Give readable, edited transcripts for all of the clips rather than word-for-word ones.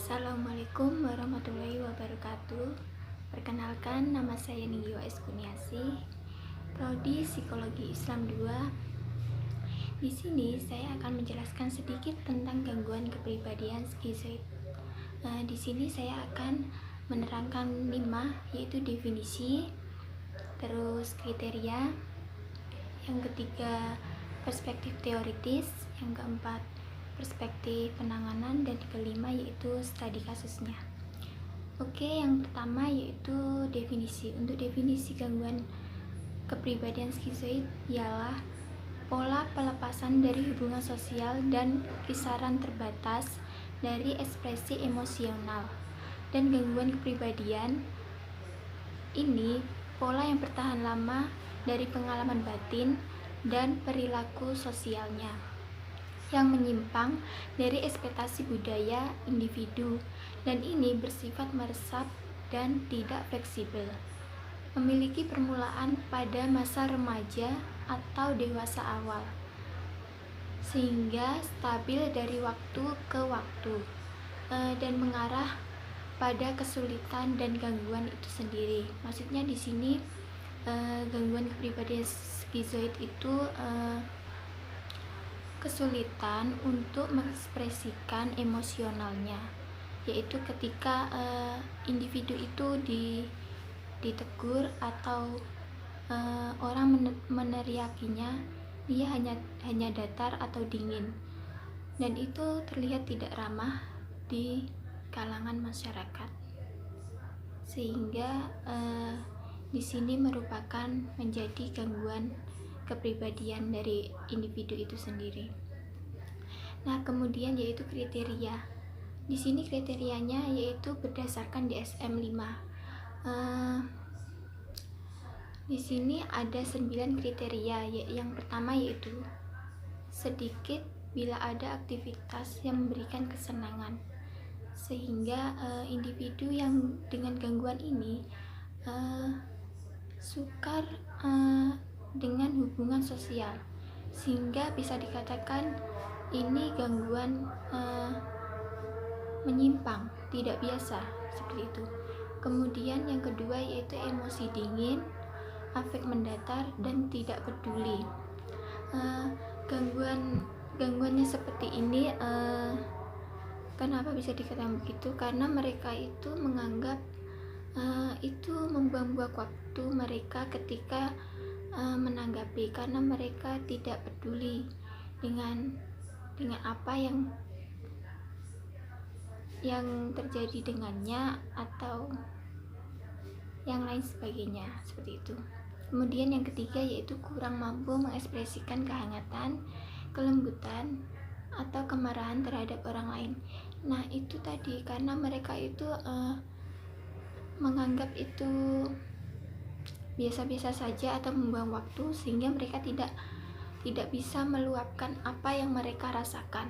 Assalamualaikum warahmatullahi wabarakatuh. Perkenalkan, nama saya Ningyo S. Kuniasi, Prodi Psikologi Islam 2. Di sini saya akan menjelaskan sedikit tentang gangguan kepribadian skizoid. Di sini saya akan menerangkan 5, yaitu definisi, terus kriteria, yang ketiga perspektif teoritis, yang keempat perspektif penanganan, dan kelima yaitu studi kasusnya. Oke, yang pertama yaitu definisi. Untuk definisi gangguan kepribadian skizoid ialah pola pelepasan dari hubungan sosial dan kisaran terbatas dari ekspresi emosional. Dan gangguan kepribadian ini pola yang bertahan lama dari pengalaman batin dan perilaku sosialnya yang menyimpang dari ekspektasi budaya individu, dan ini bersifat meresap dan tidak fleksibel. Memiliki permulaan pada masa remaja atau dewasa awal, sehingga stabil dari waktu ke waktu, dan mengarah pada kesulitan dan gangguan itu sendiri. Maksudnya di sini gangguan kepribadian skizoid itu kesulitan untuk mengekspresikan emosionalnya, yaitu ketika individu itu ditegur atau orang meneriakinya, dia hanya datar atau dingin, dan itu terlihat tidak ramah di kalangan masyarakat, sehingga di sini merupakan menjadi gangguan kepribadian dari individu itu sendiri. Nah, kemudian yaitu kriteria. Di sini kriterianya yaitu berdasarkan DSM-5. Di sini ada 9 kriteria. Yang pertama yaitu sedikit bila ada aktivitas yang memberikan kesenangan, sehingga individu yang dengan gangguan ini sukar dengan hubungan sosial, sehingga bisa dikatakan ini gangguan menyimpang, tidak biasa, seperti itu. Kemudian yang kedua yaitu emosi dingin, afek mendatar, dan tidak peduli. Gangguannya seperti ini, kenapa bisa dikatakan begitu? Karena mereka itu menganggap itu membuang-buang waktu mereka ketika menanggapi, karena mereka tidak peduli dengan apa yang terjadi dengannya atau yang lain sebagainya, seperti itu. Kemudian yang ketiga yaitu kurang mampu mengekspresikan kehangatan, kelembutan, atau kemarahan terhadap orang lain. Nah, itu tadi, karena mereka itu menganggap itu biasa-biasa saja atau membuang waktu, sehingga mereka tidak bisa meluapkan apa yang mereka rasakan.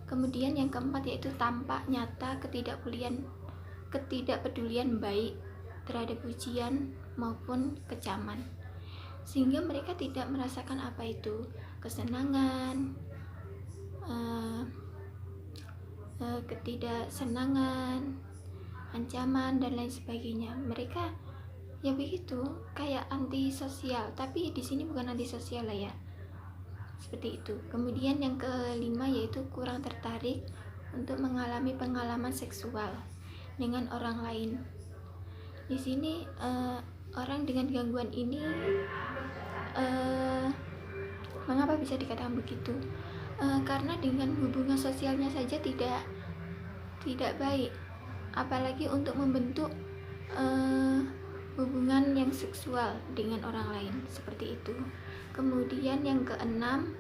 Kemudian yang keempat yaitu tampak nyata ketidakpedulian baik terhadap pujian maupun kecaman, sehingga mereka tidak merasakan apa itu kesenangan, ketidaksenangan, ancaman, dan lain sebagainya. Mereka ya begitu, kayak antisosial, tapi di sini bukan antisosial lah ya, seperti itu. Kemudian yang kelima yaitu kurang tertarik untuk mengalami pengalaman seksual dengan orang lain. Di sini orang dengan gangguan ini mengapa bisa dikatakan begitu? Karena dengan hubungan sosialnya saja tidak baik, apalagi untuk membentuk hubungan yang seksual dengan orang lain, seperti itu. Kemudian yang keenam,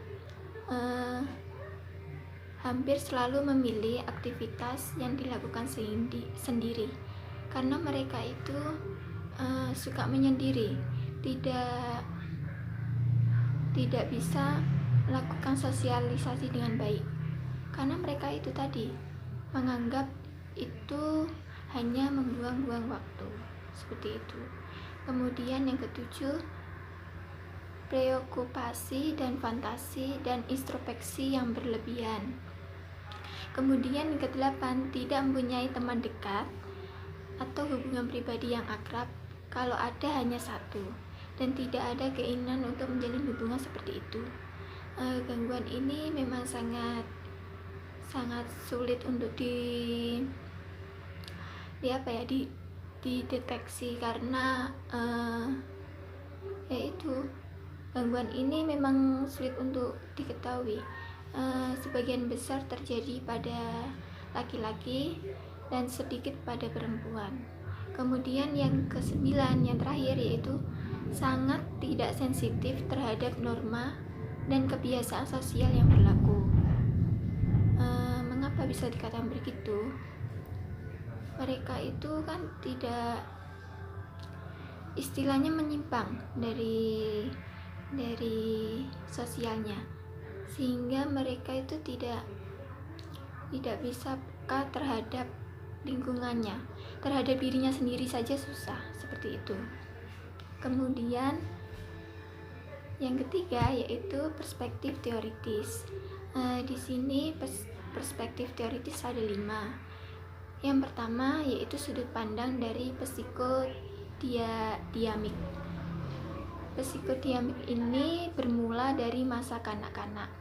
hampir selalu memilih aktivitas yang dilakukan sendiri, karena mereka itu suka menyendiri, tidak bisa melakukan sosialisasi dengan baik, karena mereka itu tadi menganggap itu hanya membuang-buang waktu, seperti itu. Kemudian yang ketujuh, preokupasi dan fantasi dan introspeksi yang berlebihan. Kemudian yang kedelapan, tidak mempunyai teman dekat atau hubungan pribadi yang akrab, kalau ada hanya satu, dan tidak ada keinginan untuk menjalin hubungan seperti itu. Gangguan ini memang sangat sulit untuk dideteksi karena yaitu gangguan ini memang sulit untuk diketahui. Sebagian besar terjadi pada laki-laki dan sedikit pada perempuan. Kemudian yang kesembilan, yang terakhir, yaitu sangat tidak sensitif terhadap norma dan kebiasaan sosial yang berlaku. Mengapa bisa dikatakan begitu? Mereka itu kan tidak, istilahnya, menyimpang dari sosialnya, sehingga mereka itu tidak bisa peka terhadap lingkungannya, terhadap dirinya sendiri saja susah, seperti itu. Kemudian yang ketiga yaitu perspektif teoritis. Di sini perspektif teoritis ada 5. Yang pertama yaitu sudut pandang dari psikodiamik. Psikodiamik ini bermula dari masa kanak-kanak.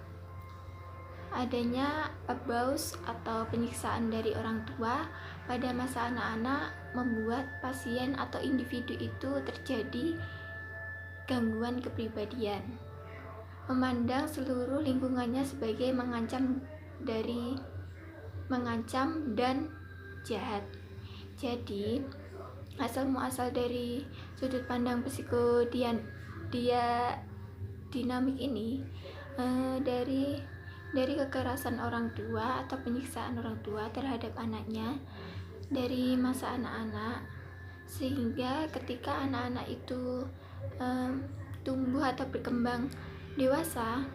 Adanya abuse atau penyiksaan dari orang tua pada masa anak-anak membuat pasien atau individu itu terjadi gangguan kepribadian, memandang seluruh lingkungannya sebagai mengancam dan jahat. Jadi asal muasal dari sudut pandang psikodinamik ini dari kekerasan orang tua atau penyiksaan orang tua terhadap anaknya dari masa anak-anak, sehingga ketika anak-anak itu tumbuh atau berkembang dewasa,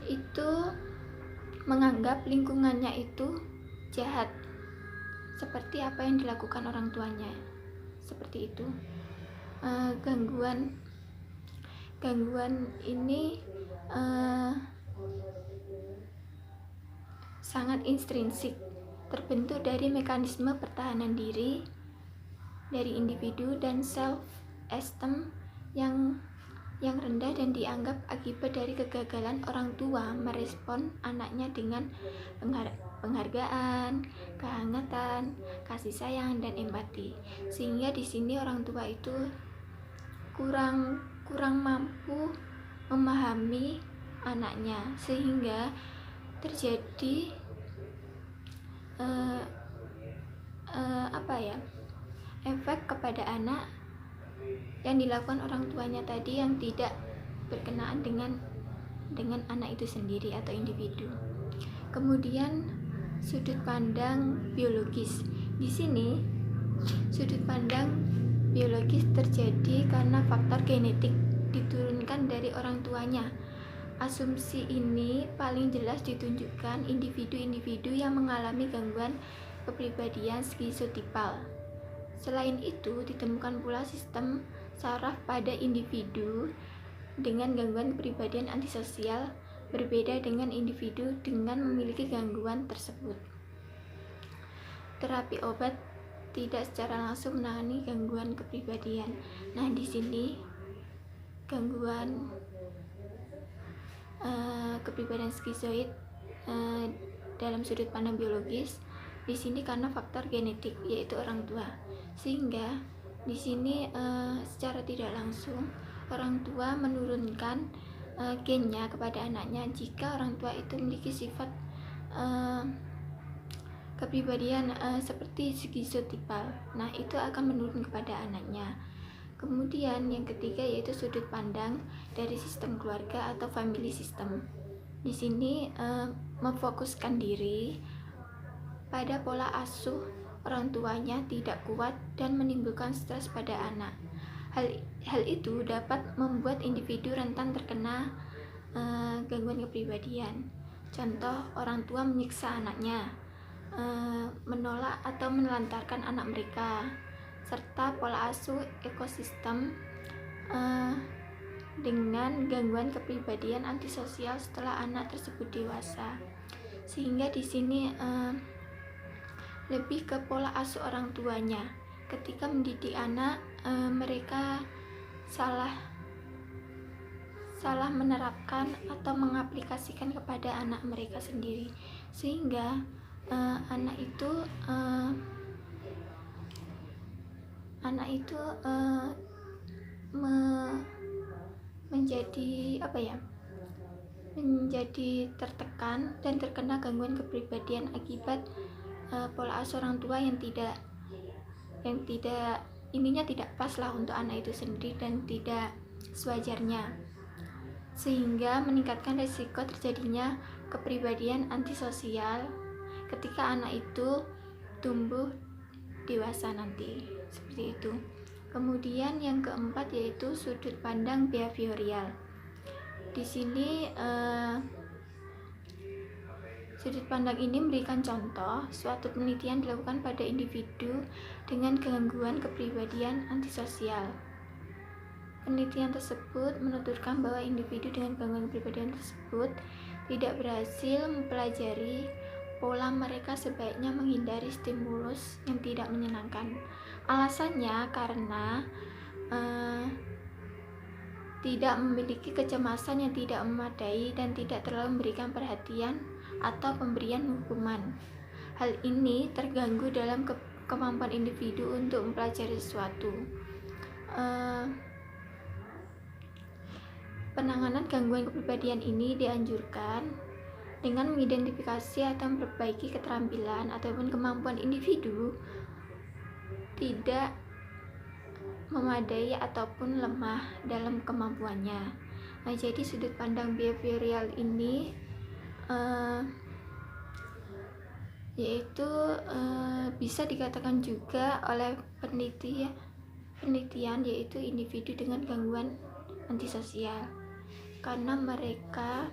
itu menganggap lingkungannya itu jahat, seperti apa yang dilakukan orang tuanya, seperti itu. Gangguan ini sangat intrinsik, terbentuk dari mekanisme pertahanan diri dari individu dan self-esteem yang rendah, dan dianggap akibat dari kegagalan orang tua merespon anaknya dengan penghargaan, kehangatan, kasih sayang, dan empati. Sehingga di sini orang tua itu kurang mampu memahami anaknya, sehingga terjadi efek kepada anak yang dilakukan orang tuanya tadi yang tidak berkenaan dengan anak itu sendiri atau individu. Kemudian sudut pandang biologis. Di sini sudut pandang biologis terjadi karena faktor genetik diturunkan dari orang tuanya. Asumsi ini paling jelas ditunjukkan individu-individu yang mengalami gangguan kepribadian skizotipal. Selain itu, ditemukan pula sistem saraf pada individu dengan gangguan kepribadian antisosial berbeda dengan individu dengan memiliki gangguan tersebut. Terapi obat tidak secara langsung menangani gangguan kepribadian. Nah, di sini gangguan kepribadian skizoid dalam sudut pandang biologis di sini karena faktor genetik, yaitu orang tua, sehingga di sini secara tidak langsung orang tua menurunkan gennya kepada anaknya jika orang tua itu memiliki sifat kepribadian seperti skizotipal. Nah, itu akan menurun kepada anaknya. Kemudian yang ketiga yaitu sudut pandang dari sistem keluarga atau family system. Di sini memfokuskan diri pada pola asuh orang tuanya tidak kuat dan menimbulkan stres pada anak. Hal itu dapat membuat individu rentan terkena gangguan kepribadian. Contoh, orang tua menyiksa anaknya, menolak atau menelantarkan anak mereka, serta pola asuh ekosistem dengan gangguan kepribadian antisosial setelah anak tersebut dewasa. sehingga di sini lebih ke pola asuh orang tuanya. Ketika mendidik anak, mereka salah menerapkan atau mengaplikasikan kepada anak mereka sendiri, sehingga anak itu menjadi tertekan dan terkena gangguan kepribadian akibat pola asuh orang tua yang tidak pas lah untuk anak itu sendiri dan tidak sewajarnya, sehingga meningkatkan risiko terjadinya kepribadian antisosial ketika anak itu tumbuh dewasa nanti, seperti itu. Kemudian yang keempat yaitu sudut pandang behavioral. Di sini sudut pandang ini memberikan contoh suatu penelitian dilakukan pada individu dengan gangguan kepribadian antisosial. Penelitian tersebut menuturkan bahwa individu dengan gangguan kepribadian tersebut tidak berhasil mempelajari pola mereka sebaiknya menghindari stimulus yang tidak menyenangkan. Alasannya karena tidak memiliki kecemasan yang tidak memadai dan tidak terlalu memberikan perhatian atau pemberian hukuman. Hal ini terganggu dalam kemampuan individu untuk mempelajari sesuatu. Penanganan gangguan kepribadian ini dianjurkan dengan mengidentifikasi atau memperbaiki keterampilan ataupun kemampuan individu tidak memadai ataupun lemah dalam kemampuannya. Nah, jadi sudut pandang behavioral ini bisa dikatakan juga oleh penelitian yaitu individu dengan gangguan antisosial, karena mereka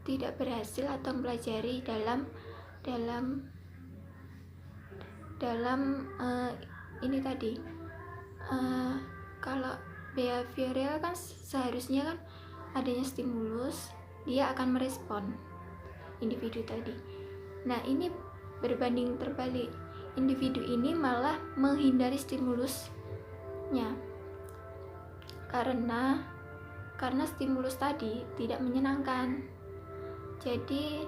tidak berhasil atau mempelajari dalam ini tadi. Kalau behavioral kan seharusnya kan adanya stimulus, dia akan merespon individu tadi. Nah, ini berbanding terbalik, individu ini malah menghindari stimulusnya karena stimulus tadi tidak menyenangkan. Jadi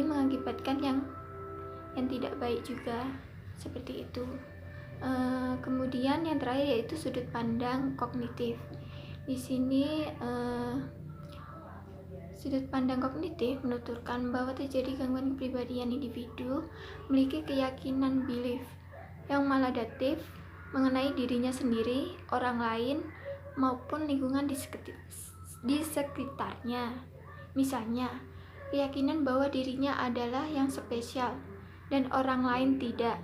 mengakibatkan yang tidak baik juga, seperti itu. Kemudian yang terakhir yaitu sudut pandang kognitif. Di sini sudut pandang kognitif menuturkan bahwa terjadi gangguan kepribadian individu memiliki keyakinan belief yang maladaptif mengenai dirinya sendiri, orang lain, maupun lingkungan di sekitarnya. Misalnya, keyakinan bahwa dirinya adalah yang spesial dan orang lain tidak.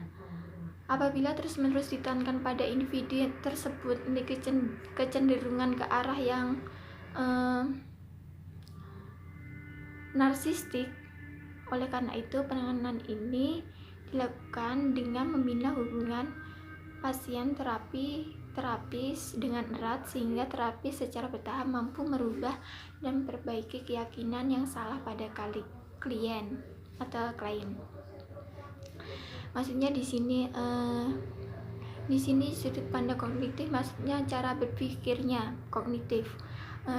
Apabila terus-menerus ditekankan pada individu tersebut memiliki kecenderungan ke arah yang narsistik. Oleh karena itu, penanganan ini dilakukan dengan membina hubungan pasien terapis dengan erat, sehingga terapis secara bertahap mampu merubah dan memperbaiki keyakinan yang salah pada klien atau klien. Maksudnya di sini sudut pandang kognitif, maksudnya cara berpikirnya kognitif.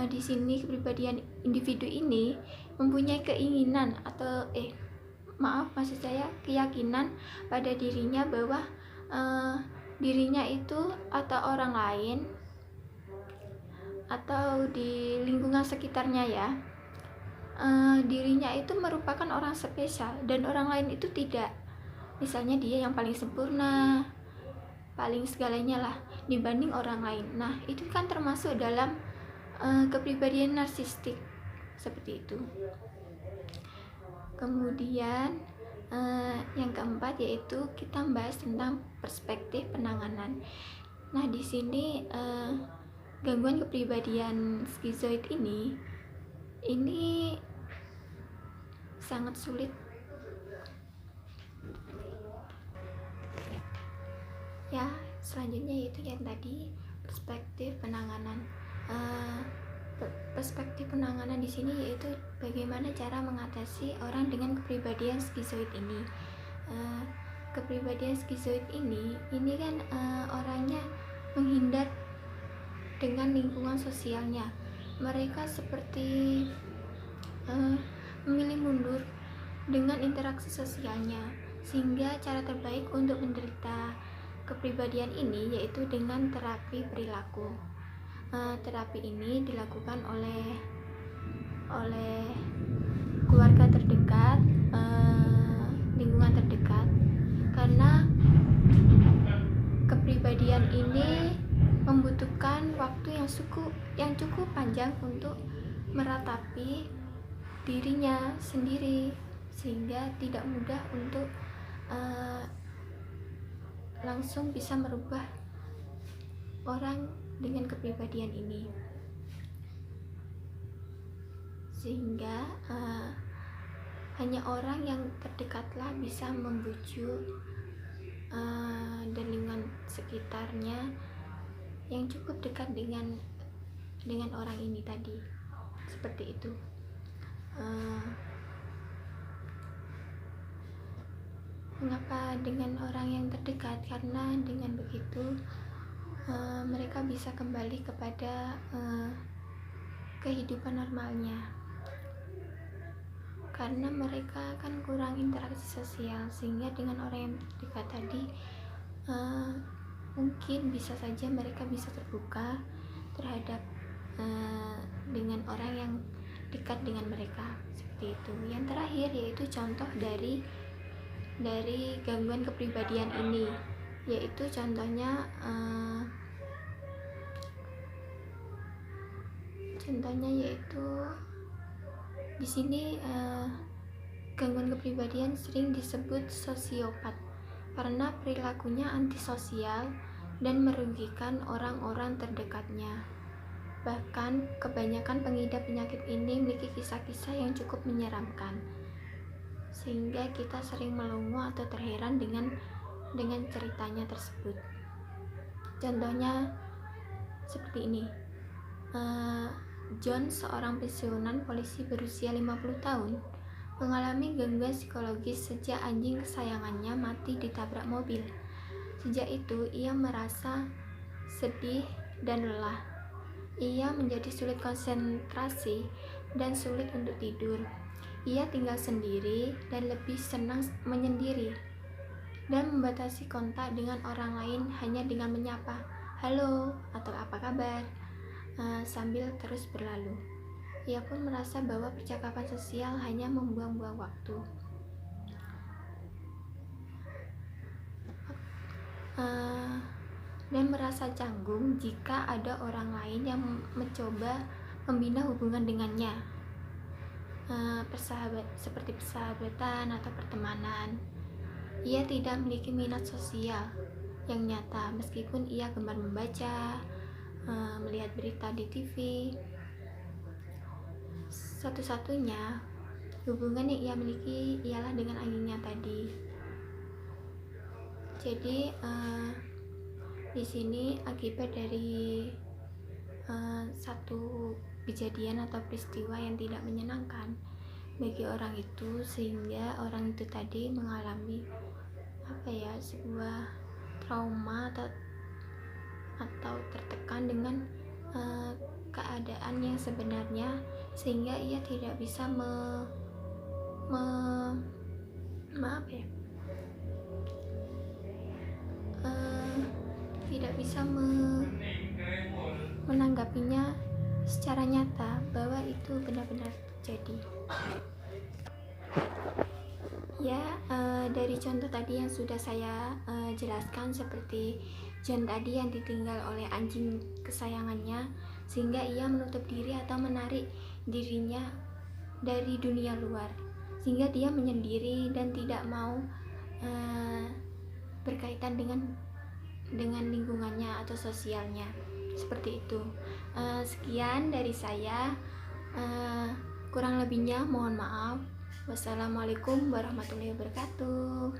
Di sini kepribadian individu ini mempunyai keinginan atau keyakinan pada dirinya bahwa dirinya itu atau orang lain atau di lingkungan sekitarnya dirinya itu merupakan orang spesial dan orang lain itu tidak. Misalnya dia yang paling sempurna, paling segalanya lah dibanding orang lain. Nah, itu kan termasuk dalam kepribadian narsistik, seperti itu. Kemudian yang keempat yaitu kita membahas tentang perspektif penanganan. Nah, di sini gangguan kepribadian skizoid ini sangat sulit ya. Selanjutnya yaitu yang tadi perspektif penanganan. perspektif penanganan di sini yaitu bagaimana cara mengatasi orang dengan kepribadian skizoid ini. Kepribadian skizoid ini kan orangnya menghindar dengan lingkungan sosialnya. Mereka seperti memilih mundur dengan interaksi sosialnya, sehingga cara terbaik untuk menderita kepribadian ini yaitu dengan terapi perilaku. Terapi ini dilakukan oleh keluarga terdekat, lingkungan terdekat, karena kepribadian ini membutuhkan waktu yang cukup panjang untuk meratapi dirinya sendiri, sehingga tidak mudah untuk langsung bisa merubah orang dengan kepribadian ini, sehingga hanya orang yang terdekatlah bisa membujuk dan lingkungan sekitarnya yang cukup dekat dengan orang ini tadi, seperti itu. Mengapa dengan orang yang terdekat? Karena dengan begitu mereka bisa kembali kepada kehidupan normalnya, karena mereka kan kurang interaksi sosial, sehingga dengan orang yang terdekat tadi mungkin bisa saja mereka bisa terbuka terhadap dengan orang yang dekat dengan mereka, seperti itu. Yang terakhir yaitu contoh dari gangguan kepribadian ini, yaitu contohnya yaitu di sini gangguan kepribadian sering disebut sosiopat karena perilakunya antisosial dan merugikan orang-orang terdekatnya. Bahkan kebanyakan pengidap penyakit ini memiliki kisah-kisah yang cukup menyeramkan, sehingga kita sering melongo atau terheran dengan ceritanya tersebut. Contohnya seperti ini. John, seorang pensiunan polisi berusia 50 tahun, mengalami gangguan psikologis sejak anjing kesayangannya mati ditabrak mobil. Sejak itu, ia merasa sedih dan lelah. Ia menjadi sulit konsentrasi dan sulit untuk tidur. Ia tinggal sendiri dan lebih senang menyendiri, dan membatasi kontak dengan orang lain hanya dengan menyapa, "Halo" atau "Apa kabar?" sambil terus berlalu. Ia pun merasa bahwa percakapan sosial hanya membuang-buang waktu. Dan merasa canggung jika ada orang lain yang mencoba membina hubungan dengannya, seperti persahabatan atau pertemanan. Ia tidak memiliki minat sosial yang nyata, meskipun ia gemar membaca, melihat berita di TV. Satu-satunya hubungan yang ia miliki ialah dengan anjingnya tadi. Jadi di sini akibat dari satu kejadian atau peristiwa yang tidak menyenangkan bagi orang itu, sehingga orang itu tadi mengalami sebuah trauma atau tertekan dengan keadaan yang sebenarnya, sehingga ia tidak bisa menanggapinya secara nyata bahwa itu benar-benar terjadi. Dari contoh tadi yang sudah saya jelaskan, seperti John tadi yang ditinggal oleh anjing kesayangannya, sehingga ia menutup diri atau menarik dirinya dari dunia luar, sehingga dia menyendiri dan tidak mau berkaitan dengan lingkungannya atau sosialnya, seperti itu. Sekian dari saya, kurang lebihnya mohon maaf. Wassalamualaikum warahmatullahi wabarakatuh.